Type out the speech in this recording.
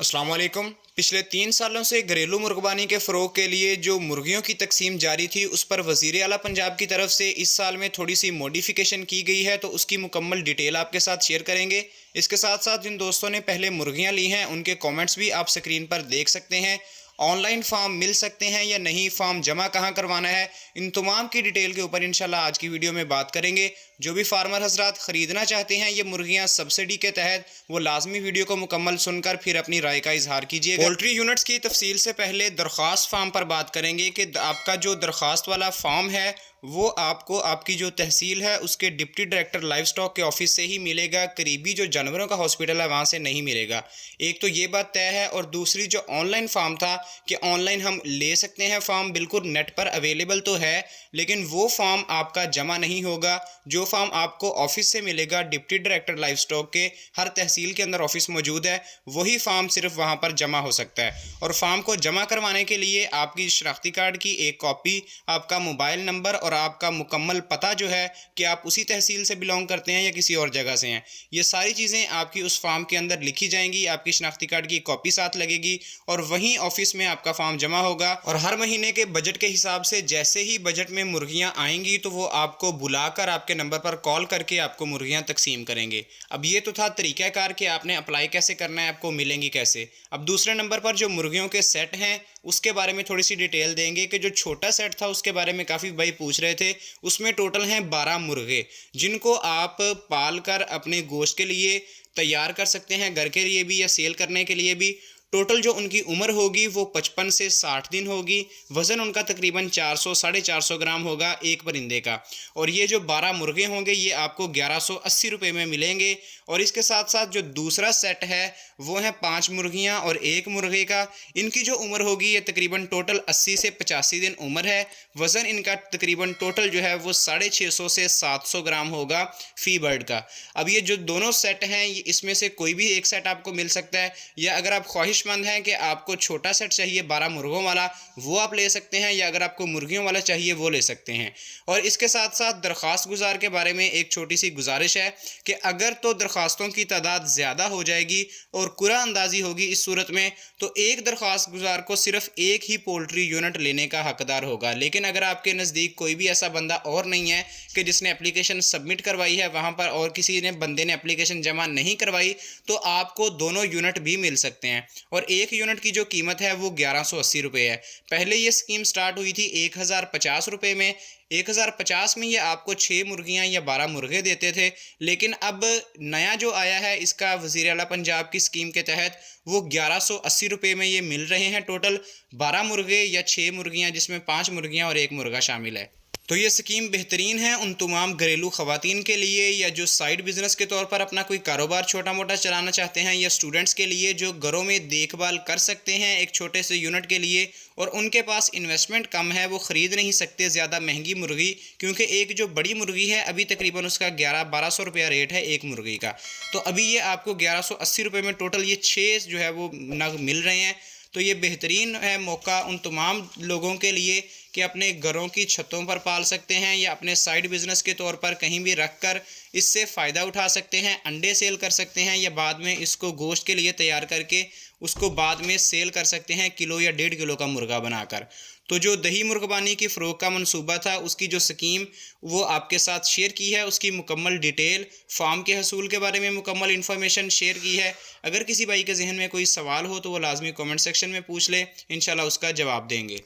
अस्सलाम वालेकुम। पिछले 3 सालों से घरेलू मुर्गबानी के फ़रोग के लिए जो मुर्गियों की तकसीम जारी थी, उस पर वज़ीर आला पंजाब की तरफ से इस साल में थोड़ी सी मॉडिफिकेशन की गई है, तो उसकी मुकम्मल डिटेल आपके साथ शेयर करेंगे। इसके साथ साथ जिन दोस्तों ने पहले मुर्गियां ली हैं, उनके कमेंट्स भी आप स्क्रीन पर देख सकते हैं। ऑनलाइन फार्म मिल सकते हैं या नहीं, फार्म जमा कहाँ करवाना है, इन तमाम की डिटेल के ऊपर इंशाल्लाह आज की वीडियो में बात करेंगे। जो भी फार्मर हजरात ख़रीदना चाहते हैं ये मुर्गियां सब्सिडी के तहत, वो लाजमी वीडियो को मुकम्मल सुनकर फिर अपनी राय का इजहार कीजिएगा। पोल्ट्री यूनिट्स की तफसील से पहले दरख्वास्त फार्म पर बात करेंगे कि आपका जो दरख्वास्त वाला फार्म है वो आपको आपकी जो तहसील है उसके डिप्टी डायरेक्टर लाइव स्टॉक के ऑफिस से ही मिलेगा। करीबी जो जानवरों का हॉस्पिटल है वहाँ से नहीं मिलेगा। एक तो ये बात तय है, और दूसरी जो ऑनलाइन फार्म था कि ऑनलाइन हम ले सकते हैं, फार्म बिल्कुल नेट पर अवेलेबल तो है, लेकिन वो फार्म आपका जमा नहीं होगा। जो फार्म आपको ऑफिस से मिलेगा, डिप्टी डायरेक्टर लाइव स्टॉक के हर तहसील के अंदर ऑफिस मौजूद है, वही फार्म सिर्फ वहाँ पर जमा हो सकता है। और फार्म को जमा करवाने के लिए आपकी शनाख्ती कार्ड की एक कॉपी, आपका मोबाइल नंबर और आपका मुकम्मल पता जो है कि आप उसी तहसील से बिलोंग करते हैं या किसी और जगह से हैं, ये सारी चीज़ें आपकी उस फार्म के अंदर लिखी जाएंगी। आपकी शनाख्ती कार्ड की कॉपी साथ लगेगी और वहीं ऑफिस में आपका फार्म जमा होगा। और हर महीने के बजट के हिसाब से जैसे ही बजट में मुर्गियां आएंगी तो वो आपको बुलाकर आपके नंबर पर कॉल करके आपको मुर्गियां तकसीम करेंगे। अब ये तो था तरीक़ाकार कि आपने अप्लाई कैसे करना है, आपको मिलेंगी कैसे। अब दूसरे नंबर पर जो मुर्गियों के सेट हैं उसके बारे में थोड़ी सी डिटेल देंगे कि जो छोटा सेट था उसके बारे में काफ़ी भाई पूछ रहे थे। उसमें टोटल हैं 12 मुर्गे, जिनको आप पाल कर अपने गोश्त के लिए तैयार कर सकते हैं, घर के लिए भी या सेल करने के लिए भी। टोटल जो उनकी उम्र होगी वो 55 से 60 दिन होगी। वज़न उनका तकरीबन 400 साढ़े 400 ग्राम होगा एक परिंदे का। और ये जो 12 मुर्गे होंगे ये आपको 1180 रुपये में मिलेंगे। और इसके साथ साथ जो दूसरा सेट है वो है 5 मुर्गियाँ और 1 मुर्गे का। इनकी जो उम्र होगी ये तकरीबन टोटल 80 से 85 दिन उम्र है। वज़न इनका तकरीबन टोटल जो है वो 650 से 700 ग्राम होगा फ़ी बर्ड का। अब ये जो दोनों सेट हैं इसमें से कोई भी एक सेट आपको मिल सकता है, या अगर आप ख्वाहिशमंद हैं कि आपको छोटा सेट चाहिए 12 मुर्गों वाला, वो आप ले सकते हैं, या अगर आपको मुर्गियों वाला चाहिए वो ले सकते हैं। और इसके साथ साथ दरख्वास्त गुजार के बारे में एक छोटी सी गुजारिश है कि अगर तो दरख्वास्तों की तादाद ज़्यादा हो जाएगी और कुरा अंदाजी होगी, इस सूरत में तो एक दरख्वास्त गुजार को सिर्फ एक ही पोल्ट्री यूनिट लेने का हकदार होगा। लेकिन अगर आपके नज़दीक कोई भी ऐसा बंदा और नहीं है कि जिसने एप्लीकेशन सबमिट करवाई है वहाँ पर और किसी ने बंदे ने एप्लीकेशन जमा नहीं करवाई, तो आपको दोनों यूनिट भी मिल सकते हैं। और एक यूनिट की जो कीमत है वो 1180 रुपये है। पहले ये स्कीम स्टार्ट हुई थी 1050 रुपये में। 1050 में ये आपको 6 मुर्गियाँ या 12 मुर्गे देते थे, लेकिन अब नया जो आया है इसका वज़ीर आला पंजाब की स्कीम के तहत वो 1180 रुपये में ये मिल रहे हैं। टोटल 12 मुर्गे या 6 मुर्गियाँ, जिसमें 5 मुर्गियाँ और 1 मुर्गा शामिल है। तो ये स्कीम बेहतरीन है उन तमाम घरेलू ख़वातीन के लिए, या जो साइड बिज़नेस के तौर पर अपना कोई कारोबार छोटा मोटा चलाना चाहते हैं, या स्टूडेंट्स के लिए जो घरों में देखभाल कर सकते हैं एक छोटे से यूनिट के लिए, और उनके पास इन्वेस्टमेंट कम है, वो ख़रीद नहीं सकते ज़्यादा महंगी मुर्गी, क्योंकि एक जो बड़ी मुर्गी है अभी तकरीबन उसका 1100-1200 रुपया रेट है एक मुर्गी का। तो अभी ये आपको 1180 रुपये में टोटल ये 6 जो है वो नग मिल रहे हैं। तो ये बेहतरीन है मौका उन तमाम लोगों के लिए कि अपने घरों की छतों पर पाल सकते हैं, या अपने साइड बिज़नेस के तौर पर कहीं भी रख कर इससे फ़ायदा उठा सकते हैं। अंडे सेल कर सकते हैं, या बाद में इसको गोश्त के लिए तैयार करके उसको बाद में सेल कर सकते हैं किलो या 1.5 किलो का मुर्गा बनाकर। तो जो दही मुर्गबानी की फ़रोग का मनसूबा था उसकी जो स्कीम वो आपके साथ शेयर की है, उसकी मुकम्मल डिटेल, फार्म के हसूल के बारे में मुकम्मल इन्फॉर्मेशन शेयर की है। अगर किसी भाई के जहन में कोई सवाल हो तो वो लाजमी कमेंट सेक्शन में पूछ ले, इंशाल्लाह उसका जवाब देंगे।